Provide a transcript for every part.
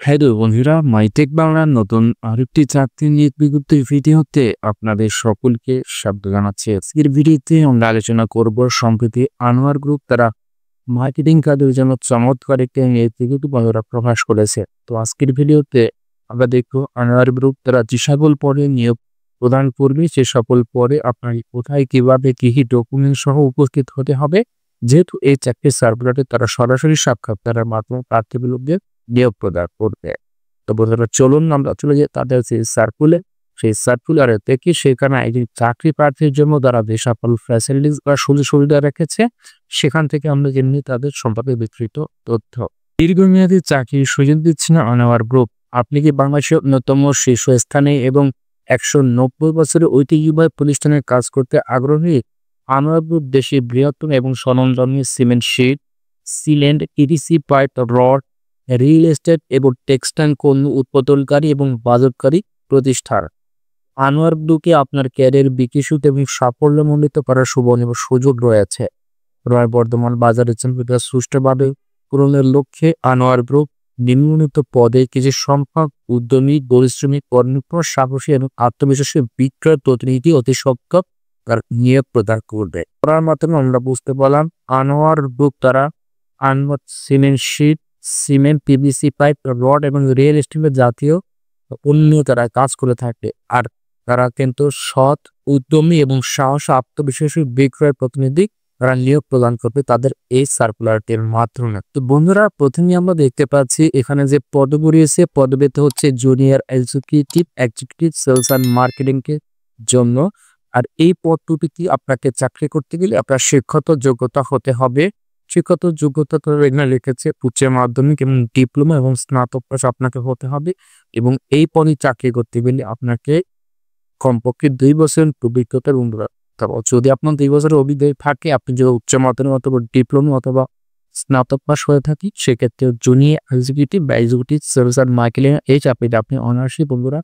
Hello বন্ধুরা, MyTech বাংলার নতুন আরেকটি চাকরি নিয়োগ বিজ্ঞপ্তির ভিডিওতে আপনাদের সকলকে স্বাগত জানাচ্ছি। আজকের ভিডিওতে আমরা আলোচনা করব সম্প্রতি আনোয়ার গ্রুপ তারা মার্কেটিং কাজের জন্য চমৎকার একটি নিয়োগ বিজ্ঞপ্তি বন্ধুরা প্রকাশ করেছে। তো আজকের ভিডিওতে আমরা দেখব আনোয়ার গ্রুপ তারা যে সকল পদে নিয়োগ প্রদান করবে, সে সকল পদে আপনাকে কোথায় কিভাবে কি কি ডকুমেন্ট সহ উপস্থিত হতে হবে। যেহেতু এই চাকরির সার্কুলারে তারা সরাসরি সাক্ষাৎকারের মাধ্যমে প্রার্থীগুলোকে নিয়োগ প্রদান করবে। তো বন্ধুরা চলুন আমরা চলে যাই তাদের সেই সার্কুলারে দেখি সেখানে একটি চাকরি প্রার্থীর জন্য তারা যে সকল ফ্যাসিলিটিস বা সুযোগ সুবিধা রেখেছে সেখান থেকে আমরা জেনে নিই তাদের সম্পর্কে বিস্তৃত তথ্য। দীর্ঘমেয়াদী চাকরির সুযোগ দিচ্ছে না আনোয়ার গ্রুপ। আপনি কি বাংলাদেশের অন্যতম শীর্ষস্থানে এবং 190 বছরের ঐতিহ্যবাহী প্রতিষ্ঠানের কাজ করতে আগ্রহী? আনোয়ার গ্রুপ দেশের বৃহত্তম এবং স্বনামধন্য cement sheet, sealant, ETC pipe, rod, real estate এবং টেক্সটাইল পণ্য উৎপাদনকারী এবং বাজারকারী প্রতিষ্ঠান। আনোয়ার গ্রুপে আপনার ক্যারিয়ার বিকশিত এবং সাফল্যমণ্ডিত করার সুযোগ রয়েছে। বর্তমান বাজারের চাহিদা সুষ্ঠুভাবে পূরণের লক্ষ্যে আনোয়ার গ্রুপ নিম্নলিখিত পদে কিছু সংখ্যক উদ্যমী, পরিশ্রমী, কর্মনির্ভর, সাহসী এবং আত্মবিশ্বাসী বিক্রয় প্রতিনিধি অতি সত্ত্বর তার নিয়োগ প্রদান করবে। করার মাধ্যমে আমরা বুঝতে পারলাম আনোয়ার গ্রুপ তারা cement sheet, cement, PVC pipe, rod এবং রিয়েল এস্টেটের জাতীয় পণ্য তারা কাজ করে থাকে। আর তারা কিন্তু সৎ, উদ্যমী এবং সাহস, আত্মবিশ্বাসী বিক্রয় প্রতিনিধি তারা নিয়োগ প্রদান করবে তাদের এই সার্কুলারটির মাধ্যমে। তো বন্ধুরা প্রথমে আমরা দেখতে পাচ্ছি এখানে যে পদগুলি আছে, পদবিতে হচ্ছে junior executive sales and marketing এর জন্য। আর এই পদটিতে আপনাকে চাকরি করতে গেলে আপনার শিক্ষাগত যোগ্যতা হতে হবে। শিক্ষাগত যোগ্যতা তো এখানে লিখেছে উচ্চ মাধ্যমিক এবং ডিপ্লোমা এবং স্নাতক পাস আপনাকে হতে হবে। এবং এই পদে চাকরি করতে গেলে আপনাকে কমপক্ষে 2 বছরের অভিজ্ঞতার যদি আপনার 2 বছরের অভিজ্ঞতা থাকে, আপনি যদি উচ্চ মাধ্যমিক অথবা ডিপ্লোমা অথবা স্নাতক পাস হয়ে থাকি, সেক্ষেত্রে জুনিয়র এক্সিকিউটিভ বা এক্সিকিউটিভ সার্ভিস অ্যান্ড মার্কেটিং এই চাকরিতে আপনি অনার্সে বন্ধুরা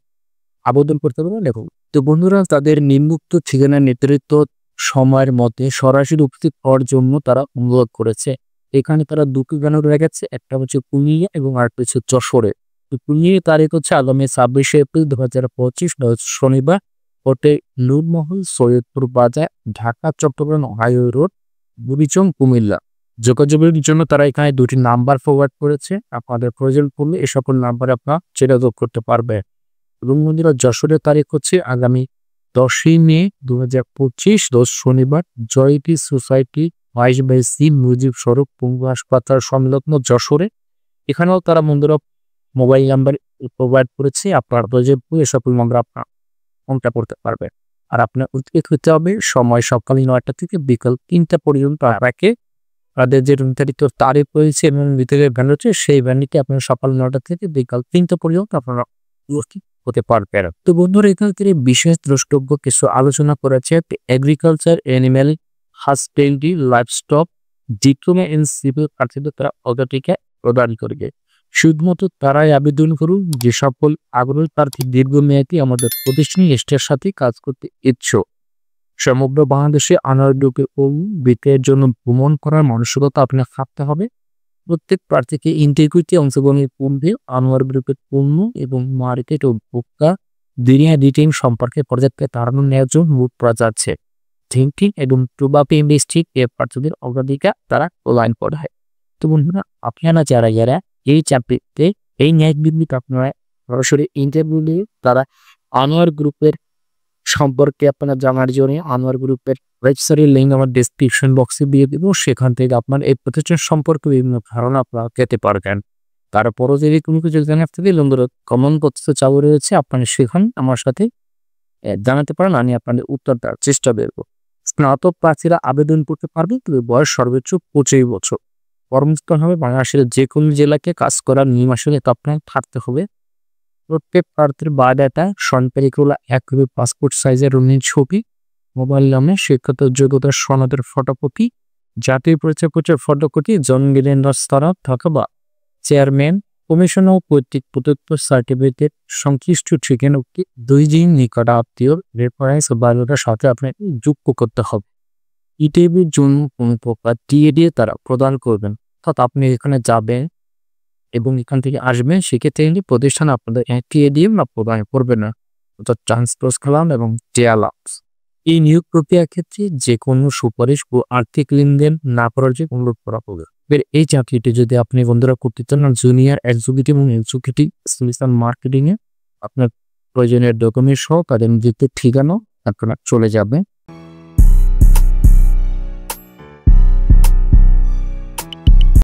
আবেদন করতে পারবেন। দেখুন তো বন্ধুরা তাদের নিম্নোক্ত ঠিকানা নেতৃত্ব সময়ের মধ্যে সরাসরি উপস্থিত হওয়ার জন্য তারা অনুরোধ করেছে। এখানে তারা দুটো ব্যানার রেখেছে, একটা হচ্ছে কুমিল্লা এবং আরেকটা হচ্ছে যশোরে। তো কুমিল্লার তারিখ হচ্ছে আগামী 26 এপ্রিল 2025 শনিবার, কোটে নূরমহল, সৈয়দপুর বাজার, ঢাকা চট্টগ্রাম হাইওয়ে রোড, বুড়িচং, কুমিল্লা। যোগাযোগের জন্য তারা এখানে 2টি নাম্বার ফরওয়ার্ড করেছে। আপনাদের প্রয়োজন পড়লে এই সকল নাম্বারে আপনারা যোগাযোগ করতে পারবেন। এবং বন্ধুরা যশোরের তারিখ হচ্ছে আগামী 10 মে 2025 রোজ শনিবার, জয়টি সোসাইটি 22/C মুজিব সড়ক, পঙ্গু হাসপাতাল সংলগ্ন যশোরে। এখানেও তারা বন্ধুরা মোবাইল নাম্বার প্রোভাইড করেছে। আপনার প্রয়োজন এই সকল নাম্বার আপনার ফোনটা করতে পারবেন। আর আপনার উচিত হতে হবে সময় সকাল 9টা থেকে বিকাল 3টা পর্যন্ত। আপনাকে তাদের যে নির্ধারিত তারিখ রয়েছে এবং ভিতরে ভ্যান রয়েছে, সেই ভ্যানটিতে আপনার সকাল 9টা থেকে বিকাল 3টা পর্যন্ত আপনারা উপস্থিত হতে পারবেন। তো বন্ধুরা এখান থেকে বিশেষ দ্রষ্টব্য কিছু আলোচনা করেছে। Agriculture, animal husbandry, livestock, diploma in civil প্রার্থীদের তারা অগ্রাধিকার প্রদান করবে। শুধুমাত্র তারাই আবেদন করুন যে সকল আগ্রহী প্রার্থী দীর্ঘমেয়াদী আমাদের প্রতিষ্ঠান এর সাথে কাজ করতে ইচ্ছুক। সমগ্র বাংলাদেশে আনোয়ার গ্রুপের বিক্রয়ের জন্য ভ্রমণ করার মানসিকতা আপনার থাকতে হবে। প্রত্যেক প্রার্থীকে ইন্টিগ্রিটি অংশগ্রহণের পূর্বে আনোয়ার গ্রুপের পণ্য এবং মার্কেট ও ভোক্তা দুনিয়া রিটেইল সম্পর্কে পর্যাপ্ত ধারণা নেওয়ার জন্য অনুরোধ করা যাচ্ছে। থিঙ্কিং এবং প্রভাব ইন্ডাস্ট্রি এর প্রার্থীদের অগ্রাধিকার তারা প্রদান করা হয়। তো বন্ধুরা আপনারা যারা এই চাকরিতে এই ন্যায় বিবৃতি আপনারা সরাসরি ইন্টারভিউ নিয়ে তারা আনোয়ার গ্রুপের সম্পর্কে আপনারা জানার জন্য আনোয়ার গ্রুপের ওয়েবসাইটের লিঙ্ক আমার ডেসক্রিপশন বক্সে দিয়ে দেবো। সেখান থেকে আপনার এই প্রতিষ্ঠান সম্পর্কে বিভিন্ন ধারণা আপনারা পেতে পারবেন। তারপরও যদি কোনো কিছু জানার থেকে বন্ধুরা কমেন্ট করতে চালু রয়েছে, আপনারা সেখানে আমার সাথে জানাতে পারেন, আমি আপনাদের উত্তর দেওয়ার চেষ্টা করব। স্নাতক প্রার্থীরা আবেদন করতে পারবেন, তবে বয়স সর্বোচ্চ 25 বছর। কর্মস্থল হবে বাংলাদেশের যে কোনো জেলাকে কাজ করার নিয়মাসনে আপনার থাকতে হবে। প্রত্যেক প্রার্থীর বায়োডাটা সম্পর্কিত 1 কপি পাসপোর্ট সাইজের রঙিন ছবি, মোবাইল নামে শিক্ষাগত যোগ্যতার সনদের ফটোকপি, জাতীয় পরিচয়পত্রের ফটোকপি, জন্মদিনের স্তরা অথবা চেয়ারম্যান কমিশন ও কর্তৃক প্রদত্ত সার্টিফিকেট সংশ্লিষ্ট ঠিকানাটি 2 জন নিকট আত্মীয় রেফারেন্স ও বায়োডাটার সাথে আপনাকে যুক্ত করতে হবে। ইটিভির জন্য কোনো প্রকার টিএডি তারা প্রদান করবেন, অর্থাৎ আপনি এখানে যাবেন, এবং এখান থেকে আসবে, সেক্ষেত্রে কিন্তু প্রতিষ্ঠান আপনাদের একটি এডিএম প্রদান করবে না, অর্থাৎ ট্রান্সপোজ খালাম এবং টেয়ালাপস। এই নিয়োগ প্রক্রিয়ার ক্ষেত্রে যে কোনো সুপারিশ ও আর্থিক লেনদেন না করার যে অনুরোধ করা হবে। এই চাকরিটি যদি আপনি বন্ধুরা করতে চান জুনিয়র এক্সিকিউটিভ এবং এক্সিকিউটিভ সেলস মার্কেটিং এ আপনার প্রয়োজনীয় ডকুমেন্ট সহ তাদের নিজেদের ঠিকানা আপনারা চলে যাবে।